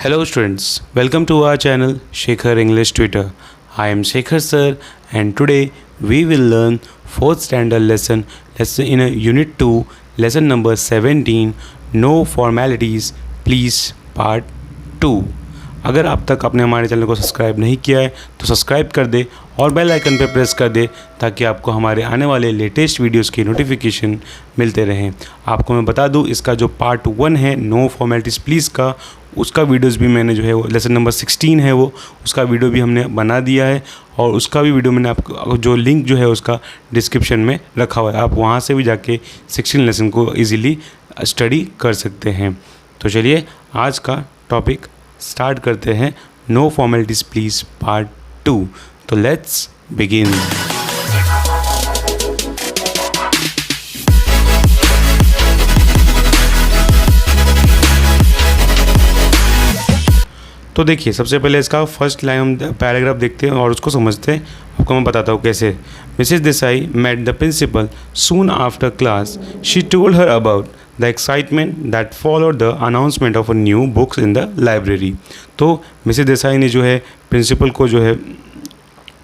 Hello students, welcome to our channel Shekhar English Twitter. I am Shekhar sir and today we will learn 4th standard lesson in a unit 2 lesson number 17 No Formalities Please part 2. अगर आप तक आपने हमारे channel को subscribe नहीं किया है तो सब्सक्राइब कर दे और बेल आइकन पर प्रेस कर दे ताकि आपको हमारे आने वाले लेटेस्ट वीडियोस की नोटिफिकेशन मिलते रहें। आपको मैं बता दूं इसका जो पार्ट 1 है नो फॉर्मेलिटीज़ प्लीज़ का, उसका वीडियोस भी मैंने जो है वो लेसन नंबर 16 है वो उसका वीडियो भी हमने बना दिया है और उसका भी वीडियो मैंने आपको जो लिंक जो है उसका डिस्क्रिप्शन में रखा हुआ है, आप वहाँ से भी जाके 16 लेसन को ईज़िली स्टडी कर सकते हैं। तो चलिए आज का टॉपिक स्टार्ट करते हैं, नो फॉर्मेलिटीज़ प्लीज़ पार्ट 2। तो लेट्स बिगिन। तो देखिए सबसे पहले इसका फर्स्ट लाइन हम पैराग्राफ देखते हैं और उसको समझते हैं। आपको मैं बताता हूँ कैसे। Mrs Desai met the principal soon after class. She told her about the excitement that followed the announcement of a new books in the library. तो मिसेस देसाई ने जो है प्रिंसिपल को जो है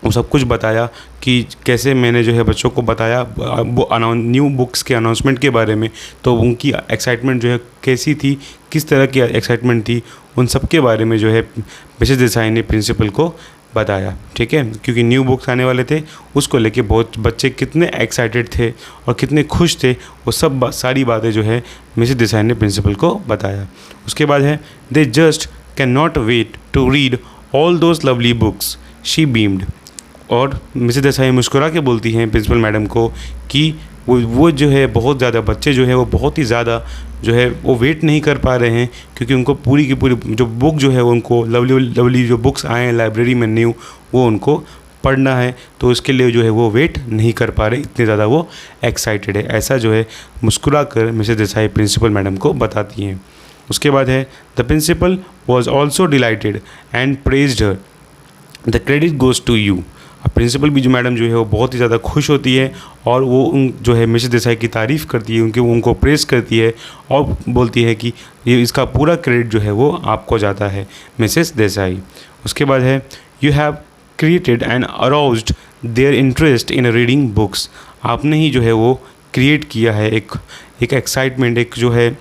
वो सब कुछ बताया कि कैसे मैंने जो है बच्चों को बताया न्यू बुक्स के अनाउंसमेंट के बारे में, तो उनकी एक्साइटमेंट जो है कैसी थी, किस तरह की एक्साइटमेंट थी, उन सब के बारे में जो है मिसेस देसाई ने प्रिंसिपल को बताया। ठीक है, क्योंकि न्यू बुक्स आने वाले थे उसको लेके बहुत बच्चे कितने एक्साइटेड थे और कितने खुश थे, वो सब सारी बातें जो है मिसेस देसाई ने प्रिंसिपल को बताया। उसके बाद है they just can not wait to read all those lovely books she beamed. और मिसेस देसाई मुस्कुरा के बोलती हैं प्रिंसिपल मैडम को कि वो जो है बहुत ज़्यादा बच्चे जो है वो बहुत ही ज़्यादा जो है वो वेट नहीं कर पा रहे हैं, क्योंकि उनको पूरी की पूरी जो बुक जो है उनको लवली जो बुक्स आए हैं लाइब्रेरी में न्यू वो उनको पढ़ना है, तो उसके लिए जो है वो वेट नहीं कर पा रहे, इतने ज़्यादा वो एक्साइटेड है। ऐसा जो है मुस्कुरा कर मिसेस देसाई प्रिंसिपल मैडम को बताती हैं। उसके बाद है the principal was also delighted and praised her, the credit goes to you. Principal भी जो मैडम जो है वो बहुत ही ज़्यादा खुश होती है और वो उन जो है मिसेस देसाई की तारीफ़ करती है, उनको प्रेस करती है और बोलती है कि ये इसका पूरा क्रेडिट जो है वो आपको जाता है मिसेस देसाई। उसके बाद है you have created and aroused their interest in reading books. आपने ही जो है वो क्रिएट किया है एक एक्साइटमेंट, एक जो है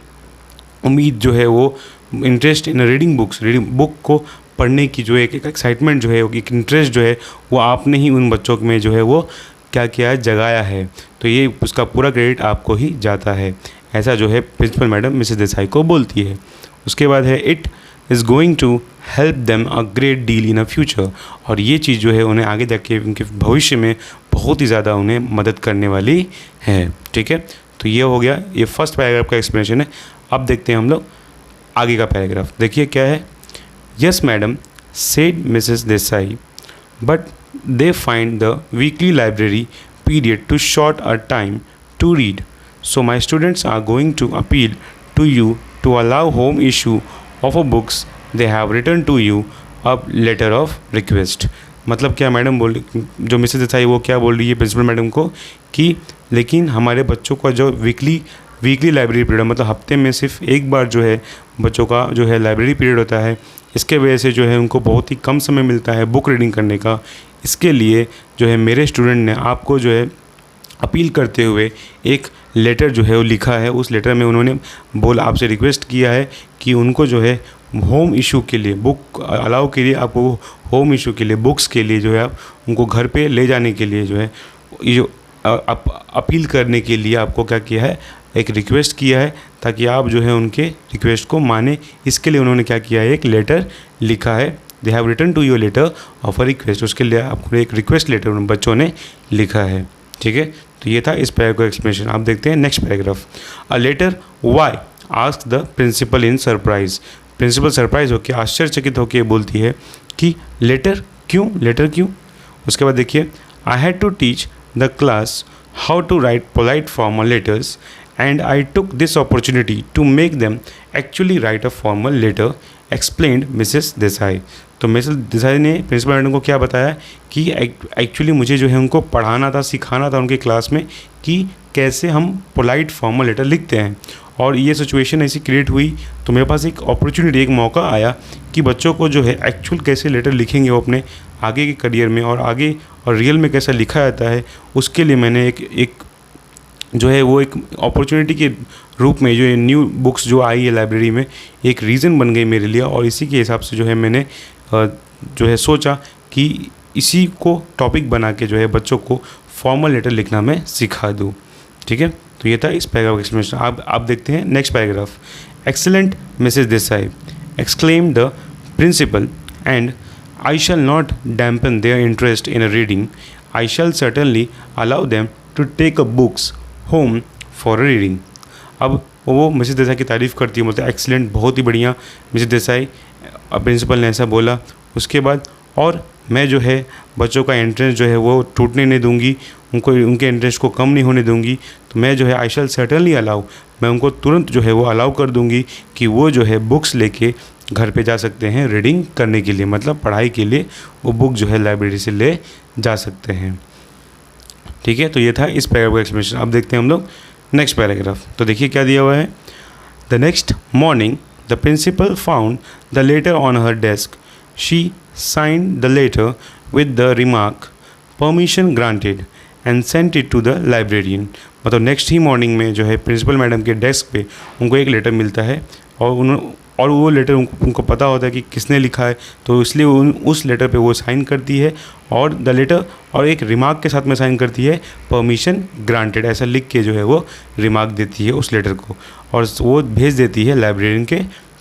उम्मीद जो है वो इंटरेस्ट इन रीडिंग बुक को पढ़ने की जो एक एक्साइटमेंट जो है एक इंटरेस्ट जो है वो आपने ही उन बच्चों में जो है वो क्या किया है, जगाया है, तो ये उसका पूरा क्रेडिट आपको ही जाता है। ऐसा जो है प्रिंसिपल मैडम मिसेस देसाई को बोलती है। उसके बाद है it is going to help them a great deal in a future. और ये चीज़ जो है उन्हें आगे जाके उनके भविष्य में बहुत ही ज़्यादा उन्हें मदद करने वाली है। ठीक है, तो ये हो गया, ये फर्स्ट पैराग्राफ का एक्सप्लेनेशन है। अब देखते हैं हम लोग आगे का पैराग्राफ। देखिए क्या है। Yes, madam, said Mrs. Desai, but they find the weekly library period too short a time to read. So my students are going to appeal to you to allow home issue of a books they have written to you a letter of request. मतलब क्या madam बोल, जो Mrs Desai वो क्या बोल रही है principal madam को कि लेकिन हमारे बच्चों का जो वीकली लाइब्रेरी पीरियड, मतलब हफ्ते में सिर्फ एक बार जो है बच्चों का जो है लाइब्रेरी पीरियड होता है, इसके वजह से जो है उनको बहुत ही कम समय मिलता है बुक रीडिंग करने का। इसके लिए जो है मेरे स्टूडेंट ने आपको जो है अपील करते हुए एक लेटर जो है वो लिखा है। उस लेटर में उन्होंने आपसे रिक्वेस्ट किया है कि उनको जो है होम इशू के लिए बुक अलाउ के लिए, आपको होम इशू के लिए बुक्स के लिए जो है आप उनको घर पे ले जाने के लिए जो है ये जो अपील करने के लिए आपको क्या किया है, एक रिक्वेस्ट किया है ताकि आप जो है उनके रिक्वेस्ट को माने। इसके लिए उन्होंने क्या किया है, एक लेटर लिखा है। They have written to your letter of a request, उसके लिए आपको एक रिक्वेस्ट लेटर उन बच्चों ने लिखा है। ठीक है, तो ये था इस पैराग्राफ का एक्सप्लेनेशन। आप देखते हैं next paragraph. A letter why ask the principal in surprise. Principal surprise होकर आश्चर्यचकित होकर बोलती है कि लेटर क्यों। उसके बाद देखिए I had to teach the class how to write polite formal letters and I took this opportunity to make them actually write a formal letter, explained Mrs. Desai. तो मिसेस देसाई ने प्रिंसिपल मैडम को क्या बताया कि actually मुझे जो है उनको पढ़ाना था, सिखाना था उनके क्लास में कि कैसे हम पोलाइट फॉर्मल लेटर लिखते हैं और ये सिचुएशन ऐसी क्रिएट हुई तो मेरे पास एक अपॉर्चुनिटी, एक मौका आया कि बच्चों को जो है एक्चुअल कैसे लेटर लिखेंगे वो अपने आगे के करियर में, और आगे और रियल में कैसा लिखा जाता है, उसके लिए मैंने एक जो है वो एक अपॉर्चुनिटी के रूप में जो ये न्यू बुक्स जो आई है लाइब्रेरी में एक रीज़न बन गई मेरे लिए। और इसी के हिसाब से जो है मैंने जो है सोचा कि इसी को टॉपिक बना के जो है बच्चों को फॉर्मल लेटर लिखना मैं सिखा दूँ। ठीक है, तो ये था इस पैराग्राफ एक्सप्लेनेशन। आप देखते हैं next paragraph. Excellent Mrs Desai, exclaim the principal, and I shall not dampen their interest in a reading. I shall certainly allow them to take up books home for a reading. अब वो Mrs Desai की तारीफ़ करती है, मतलब excellent, बहुत ही बढ़िया Mrs Desai, principal ने ऐसा बोला। उसके बाद और मैं जो है बच्चों का इंटरेस्ट जो है वो टूटने नहीं दूंगी, उनके इंटरेस्ट को कम नहीं होने दूंगी। तो मैं जो है आई शैल सर्टनली अलाउ, मैं उनको तुरंत जो है वो अलाउ कर दूंगी कि वो जो है बुक्स लेके घर पे जा सकते हैं रीडिंग करने के लिए, मतलब पढ़ाई के लिए वो बुक जो है लाइब्रेरी से ले जा सकते हैं। ठीक है, तो ये था इस पैराग्राफ का एक्सप्लेनेशन। अब देखते हैं हम लोग नेक्स्ट पैराग्राफ। तो देखिए क्या दिया हुआ है। The next morning the principal found the letter on her desk. She signed the letter with the remark permission granted and sent it to the librarian. मतलब नेक्स्ट ही मॉर्निंग में जो है प्रिंसिपल मैडम के डेस्क पे उनको एक letter मिलता है और वो लेटर उनको पता होता है कि किसने लिखा है, तो इसलिए उस लेटर पे वो साइन करती है और द लेटर और एक रिमार्क के साथ में साइन करती है परमिशन ग्रांटेड, ऐसा लिख के जो है वो रिमार्क देती है उस लेटर को और वो भेज देती है लाइब्रेरियन के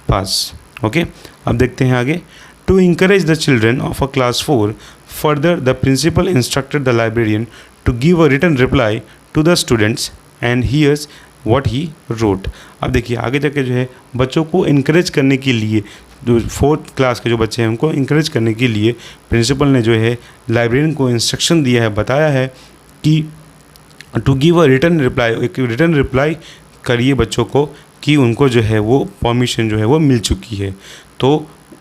पास। ओके, अब देखते हैं आगे। To encourage the children of a class 4 further the principal instructed the librarian to give a written reply to the students and here's what he wrote. अब देखिए आगे जाके जो है बच्चों को इनकरेज करने के लिए, जो 4th क्लास के जो बच्चे हैं उनको इनकरेज करने के लिए प्रिंसिपल ने जो है लाइब्रेरियन को इंस्ट्रक्शन दिया है, बताया है कि to give a written reply, एक रिटन रिप्लाई करिए बच्चों को कि उनको जो है वो परमिशन जो है वो मिल चुकी है। तो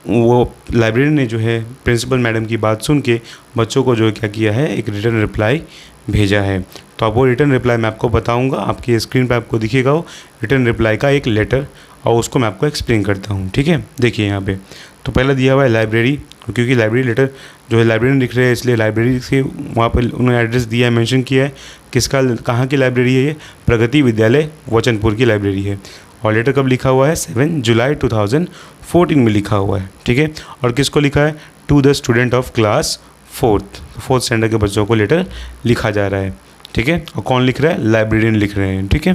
वो लाइब्रेरियन ने जो है प्रिंसिपल मैडम की बात सुन के बच्चों को जो है क्या किया है, एक रिटन रिप्लाई भेजा है। तो अब वो रिटर्न रिप्लाई मैं आपको बताऊंगा, आपकी स्क्रीन पे आपको दिखेगा वो रिटर्न रिप्लाई का एक लेटर, और उसको मैं आपको एक्सप्लेन करता हूँ। ठीक है, देखिए यहाँ पे तो पहला दिया हुआ है लाइब्रेरी, क्योंकि लाइब्रेरी लेटर जो है लाइब्रेरी लिख रहे हैं इसलिए लाइब्रेरी से वहाँ पर उन्होंने एड्रेस दिया है, मेंशन किया है किसका, कहाँ की लाइब्रेरी है, ये प्रगति विद्यालय वचनपुर की लाइब्रेरी है। और लेटर कब लिखा हुआ है, 7 जुलाई 2014 में लिखा हुआ है। ठीक है, और किसको लिखा है, to the student of class 4th standard के बच्चों को लेटर लिखा जा रहा है। ठीक है, और कौन लिख रहा है, लाइब्रेरियन लिख रहे हैं। ठीक है,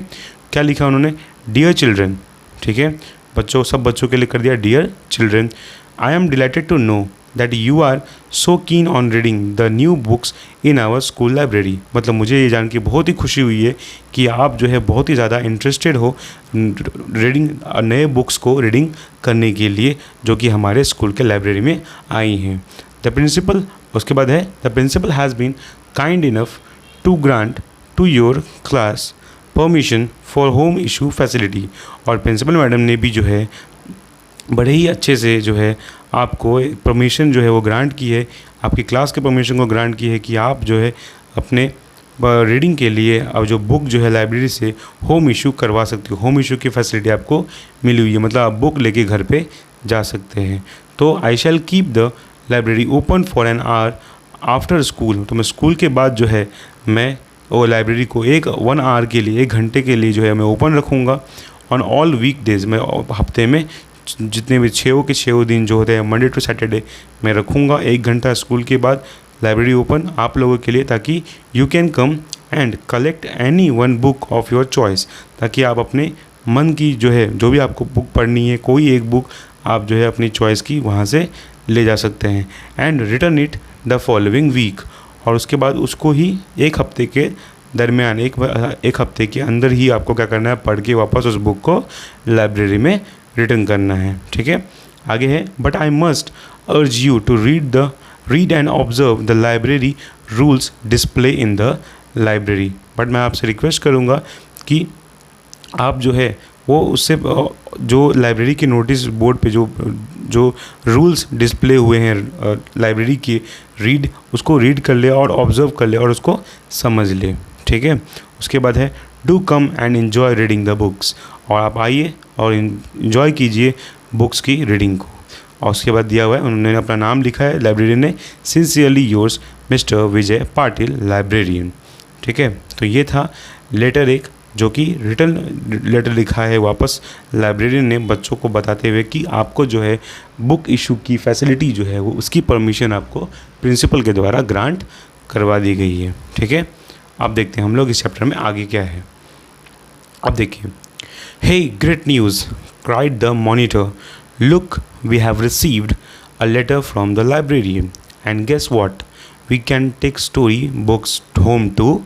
क्या लिखा उन्होंने, डियर चिल्ड्रन। ठीक है, बच्चों, सब बच्चों के लिए कर दिया dear children, I am delighted to know that you are so keen on reading the new books in our school library. मतलब मुझे ये जान के बहुत ही खुशी हुई है कि आप जो है बहुत ही ज़्यादा इंटरेस्टेड हो रीडिंग, नए बुक्स को रीडिंग करने के लिए जो कि हमारे स्कूल के लाइब्रेरी में आई हैं। द प्रिंसिपल, उसके बाद है the principal has been kind enough to grant to your class permission for home issue facility. और प्रिंसिपल मैडम ने भी जो है बड़े ही अच्छे से जो है आपको परमिशन जो है वो ग्रांट की है, आपकी क्लास के परमिशन को ग्रांट की है कि आप जो है अपने रीडिंग के लिए अब जो बुक जो है लाइब्रेरी से होम इशू करवा सकते हो। होम इशू की फैसिलिटी आपको मिली हुई है, मतलब आप बुक लेके घर पे जा सकते हैं। तो I shall keep the library open for an hour after school. तो मैं स्कूल के बाद जो है मैं वो लाइब्रेरी को 1 आवर के लिए, 1 घंटे के लिए जो है मैं ओपन रखूँगा। ऑन ऑल वीक डेज, मैं हफ्ते में जितने भी 6 के 6 दिन जो होते हैं मंडे टू सैटरडे मैं रखूँगा 1 घंटा स्कूल के बाद लाइब्रेरी ओपन आप लोगों के लिए, ताकि you can come and collect any one book of your choice, ताकि आप अपने मन की जो है जो भी आपको बुक पढ़नी है कोई एक बुक आप जो है अपनी चॉइस की वहाँ से ले जा सकते हैं। And return it the following week, और उसके बाद उसको ही 1 हफ्ते के दरमियान, एक हफ्ते के अंदर ही आपको क्या करना है, पढ़ के वापस उस बुक को लाइब्रेरी में रिटर्न करना है। ठीक है, आगे है but I must urge you to read and observe the library rules display in the library. But मैं आपसे रिक्वेस्ट करूँगा कि आप जो है वो उससे जो लाइब्रेरी के नोटिस बोर्ड पे जो रूल्स डिस्प्ले हुए हैं लाइब्रेरी के, उसको रीड कर ले और ऑब्ज़र्व कर ले और उसको समझ ले। ठीक है, उसके बाद है do come and enjoy reading the books, और आप आइए और इन्जॉय कीजिए बुक्स की रीडिंग को। और उसके बाद दिया हुआ है, उन्होंने अपना नाम लिखा है लाइब्रेरियन ने, सिंसियरली योर्स मिस्टर विजय पाटिल लाइब्रेरियन। ठीक है, तो ये था लेटर एक, जो कि रिटर्न लेटर लिखा है वापस लाइब्रेरियन ने बच्चों को बताते हुए कि आपको जो है बुक इशू की फैसिलिटी जो है वो उसकी परमिशन आपको प्रिंसिपल के द्वारा ग्रांट करवा दी गई है। ठीक है, अब देखते हैं हम लोग इस चैप्टर में आगे क्या है। अब देखिए, hey great news cried the monitor, look we have received a letter from the librarian and guess what, we can take story books home to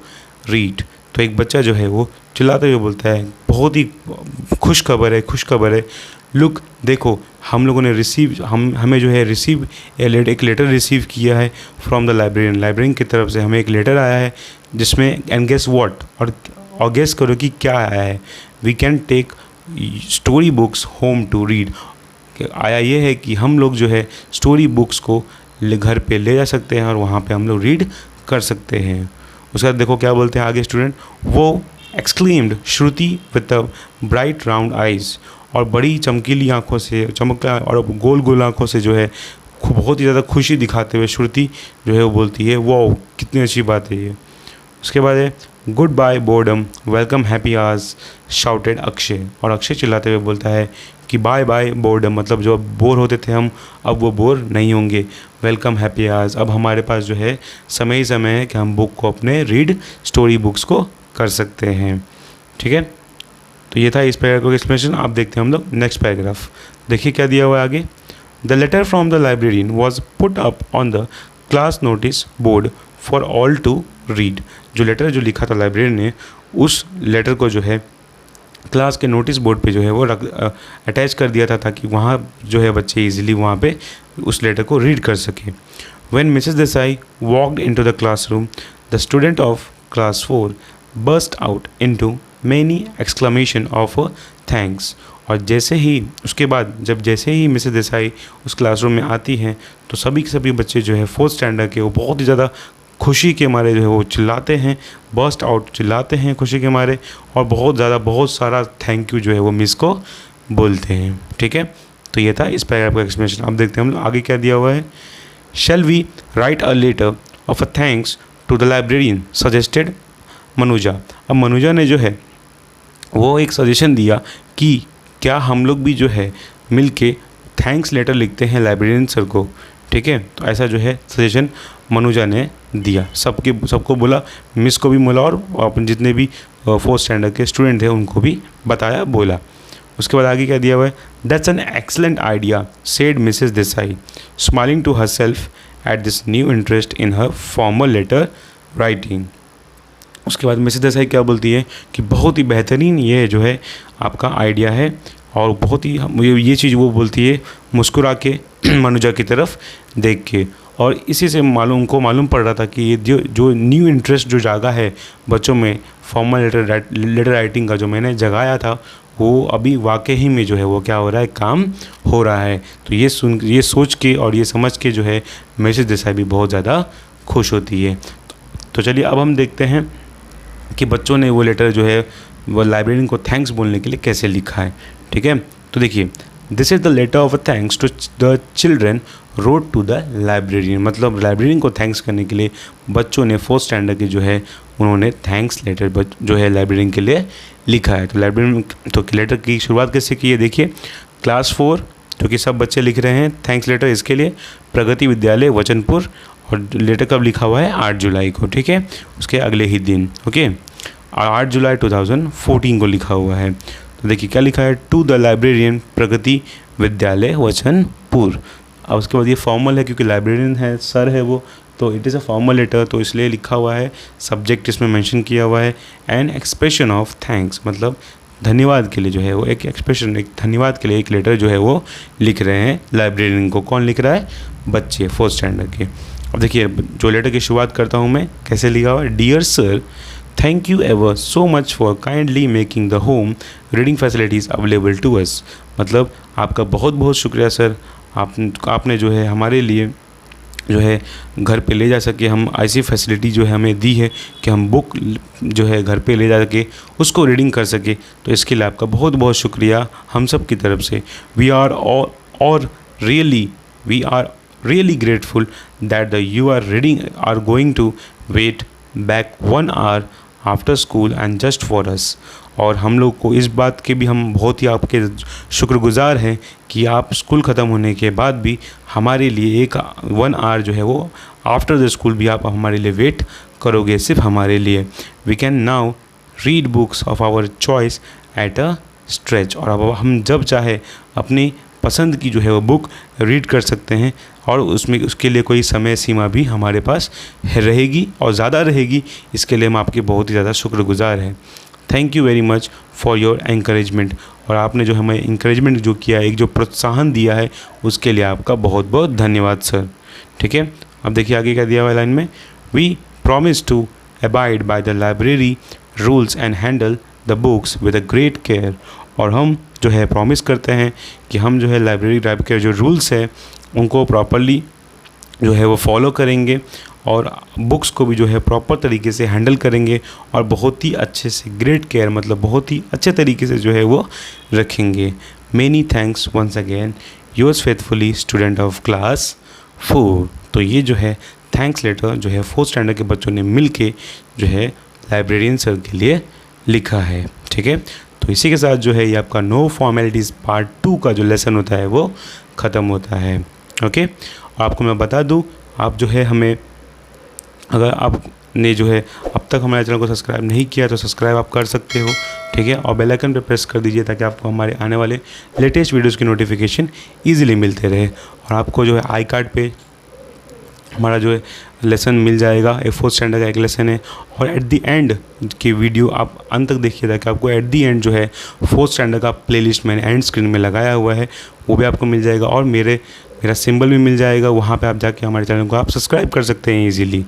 read. तो एक बच्चा जो है वो चिल्लाते हुए बोलता है, बहुत ही खुश खबर है, खुश खबर है। लुक, देखो हम लोगों ने हमें जो है रिसीव एक लेटर रिसीव किया है फ्रॉम द लाइब्रेरियन, लाइब्रेरियन की तरफ से हमें एक लेटर आया है जिसमें एंड गेस व्हाट, और गेस करो कि क्या आया है, we can take story books home to read. आया ये है कि हम लोग जो है स्टोरी बुक्स को घर पे ले जा सकते हैं और वहाँ पे हम लोग रीड कर सकते हैं। उसके बाद देखो क्या बोलते हैं आगे स्टूडेंट, वो exclaimed Shruti with bright round eyes, और बड़ी चमकीली आँखों से, चमकता और गोल गोल आँखों से जो है बहुत ही ज़्यादा खुशी दिखाते हुए श्रुति जो है वो बोलती है, वाओ कितनी अच्छी बात है ये। उसके बाद है good bye boredom welcome happy hours shouted Akshay, और अक्षय चिल्लाते हुए बोलता है कि बाय बाय बोर्डम, मतलब जो बोर होते थे हम अब वो बोर नहीं होंगे, वेलकम हैप्पी आवर्स, अब हमारे पास जो है समय ही समय है कि हम बुक को अपने रीड स्टोरी बुक्स को कर सकते हैं। ठीक है, तो ये था इस पैराग्राफ का एक्सप्लेनेशन। आप देखते हैं हम लोग नेक्स्ट पैराग्राफ। देखिए क्या दिया हुआ है आगे, the letter from the librarian was put up on the class notice board for all to read. जो लेटर जो लिखा था लाइब्रेरियन ने, उस लेटर को जो है क्लास के नोटिस बोर्ड पे जो है वो अटैच कर दिया था ताकि वहाँ जो है बच्चे इजीली वहाँ पे उस लेटर को रीड कर सके। When Mrs Desai walked into the classroom, the student of class 4 burst out into many exclamation of thanks. और जैसे ही उसके बाद जैसे ही मिसेस देसाई उस क्लासरूम में आती हैं तो सभी के सभी बच्चे जो है 4th स्टैंडर्ड के वो बहुत ही ज़्यादा खुशी के मारे जो है वो चिल्लाते हैं, बर्स्ट आउट चिल्लाते हैं खुशी के मारे, और बहुत सारा थैंक यू जो है वो मिस को बोलते हैं। ठीक है, तो ये था इस पैराग्राफ का एक्सप्लेनेशन। अब देखते हैं हम लोग आगे क्या दिया हुआ है। Shall we write a letter of a thanks to the librarian suggested Manuja. अब मनुजा ने जो है वो एक सजेशन दिया कि क्या हम लोग भी जो है मिल के थैंक्स लेटर लिखते हैं लाइब्रेरियन सर को। ठीक है, तो ऐसा जो है सजेशन मनुजा ने दिया, सबको बोला, मिस को भी बोला और अपन जितने भी 4th स्टैंडर्ड के स्टूडेंट थे उनको भी बताया, बोला। उसके बाद आगे क्या दिया हुआ है, that's an excellent idea said Mrs Desai smiling to herself at this new interest in her formal letter writing. उसके बाद मिसेस देसाई क्या बोलती है कि बहुत ही बेहतरीन ये जो है आपका आइडिया है, और बहुत ही ये चीज़ वो बोलती है मुस्कुरा के मनुजा की तरफ देख के, और इसी से मालूम पड़ रहा था कि ये जो न्यू इंटरेस्ट जो जागा है बच्चों में फॉर्मल लेटर राइटिंग का जो मैंने जगाया था वो अभी वाकई ही में जो है वो क्या हो रहा है, काम हो रहा है। तो ये सोच के और ये समझ के जो है मिसेस देसाई भी बहुत ज़्यादा खुश होती है। तो चलिए अब हम देखते हैं कि बच्चों ने वो लेटर जो है वो लाइब्रेरियन को थैंक्स बोलने के लिए कैसे लिखा है। ठीक है, तो देखिए, this is the letter of thanks to the children wrote to the librarian, मतलब लाइब्रेरियन को थैंक्स करने के लिए बच्चों ने 4th स्टैंडर्ड के जो है उन्होंने थैंक्स लेटर जो है लाइब्रेरियन के लिए लिखा है। तो लाइब्रेरियन तो लेटर की शुरुआत कैसे की है, देखिए क्लास 4 जो कि सब बच्चे लिख रहे हैं थैंक्स लेटर इसके लिए, प्रगति विद्यालय वचनपुर, और लेटर कब लिखा हुआ है, 8 जुलाई को। ठीक है, उसके अगले ही दिन, ओके, 8 जुलाई 2014 को लिखा हुआ है। तो देखिए क्या लिखा है, टू द लाइब्रेरियन प्रगति विद्यालय वचनपुर। अब उसके बाद ये फॉर्मल है क्योंकि लाइब्रेरियन है, सर है वो, तो it is a formal letter, तो इसलिए लिखा हुआ है, सब्जेक्ट इसमें मेंशन किया हुआ है, एन एक्सप्रेशन ऑफ थैंक्स, मतलब धन्यवाद के लिए जो है वो एक एक्सप्रेशन, एक धन्यवाद के लिए एक लेटर जो है वो लिख रहे हैं लाइब्रेरियन को। कौन लिख रहा है, बच्चे 4th स्टैंडर्ड के। अब देखिए जो लेटर की शुरुआत करता हूँ मैं, कैसे लिखा हुआ है, dear sir, thank you ever so much for kindly making the home reading facilities available to us, मतलब आपका बहुत बहुत शुक्रिया सर, आपने जो है हमारे लिए जो है घर पे ले जा सके, हम ऐसी फैसिलिटी जो है हमें दी है कि हम बुक जो है घर पे ले जा सके, उसको रीडिंग कर सके। तो इसके लिए आपका बहुत बहुत शुक्रिया हम सब की तरफ से। We are really grateful that you are going to wait back 1 hour after school and just for us. और हम लोग को इस बात के भी हम बहुत ही आपके शुक्रगुजार हैं कि आप स्कूल ख़त्म होने के बाद भी हमारे लिए 1 आवर जो है वो आफ्टर द स्कूल भी आप हमारे लिए वेट करोगे, सिर्फ हमारे लिए। We can now read books of our choice at a stretch. और अब हम जब चाहे अपनी पसंद की जो है वो बुक रीड कर सकते हैं, और उसके लिए कोई समय सीमा भी हमारे पास रहेगी और ज़्यादा रहेगी। इसके लिए हम आपके बहुत ही ज़्यादा शुक्रगुजार हैं। Thank you very much for your encouragement. और आपने जो हमें इंकरेजमेंट जो किया है, एक जो प्रोत्साहन दिया है, उसके लिए आपका बहुत बहुत धन्यवाद सर। ठीक है, अब देखिए आगे क्या दिया हुआ लाइन में, we promise to abide by the library rules and handle the books with a great care. और हम जो है प्रॉमिस करते हैं कि हम जो है लाइब्रेरी के जो रूल्स है उनको प्रॉपरली जो है वो फॉलो करेंगे, और बुक्स को भी जो है प्रॉपर तरीके से हैंडल करेंगे, और बहुत ही अच्छे से, ग्रेट केयर मतलब बहुत ही अच्छे तरीके से जो है वो रखेंगे। Many thanks once again, yours faithfully student of class 4। तो ये जो है थैंक्स लेटर जो है 4th स्टैंडर्ड के बच्चों ने मिल के जो है लाइब्रेरियन सर के लिए लिखा है। ठीक है, तो इसी के साथ जो है ये आपका नो फॉर्मेलिटीज़ पार्ट 2 का जो लेसन होता है वो ख़त्म होता है। ओके, और आपको मैं बता दूँ, आप जो है हमें, अगर आपने जो है अब तक हमारे चैनल को सब्सक्राइब नहीं किया तो सब्सक्राइब आप कर सकते हो। ठीक है, और बेल आइकन पे प्रेस कर दीजिए ताकि आपको हमारे आने वाले लेटेस्ट वीडियोस की नोटिफिकेशन ईजिली मिलते रहे। और आपको जो है आई कार्ड पे हमारा जो है लेसन मिल जाएगा, 4th स्टैंडर्ड का एक लेसन है। और एट द एंड की वीडियो आप अंत तक देखिए ताकि आपको एट द एंड जो है 4th स्टैंडर्ड का प्लेलिस्ट मैंने एंड स्क्रीन में लगाया हुआ है, वो भी आपको मिल जाएगा। और मेरा सिंबल भी मिल जाएगा, वहाँ पे आप जाके हमारे चैनल को आप सब्सक्राइब कर सकते हैं ईजिली।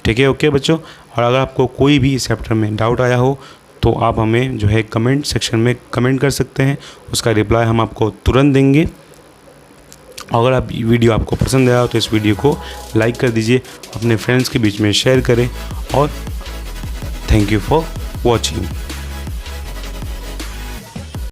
ठीक है, ओके बच्चों। और अगर आपको कोई भी इस चैप्टर में डाउट आया हो तो आप हमें जो है कमेंट सेक्शन में कमेंट कर सकते हैं, उसका रिप्लाई हम आपको तुरंत देंगे। अगर आप वीडियो आपको पसंद आया तो इस वीडियो को लाइक कर दीजिए, अपने फ्रेंड्स के बीच में शेयर करें, और थैंक यू फॉर वॉचिंग।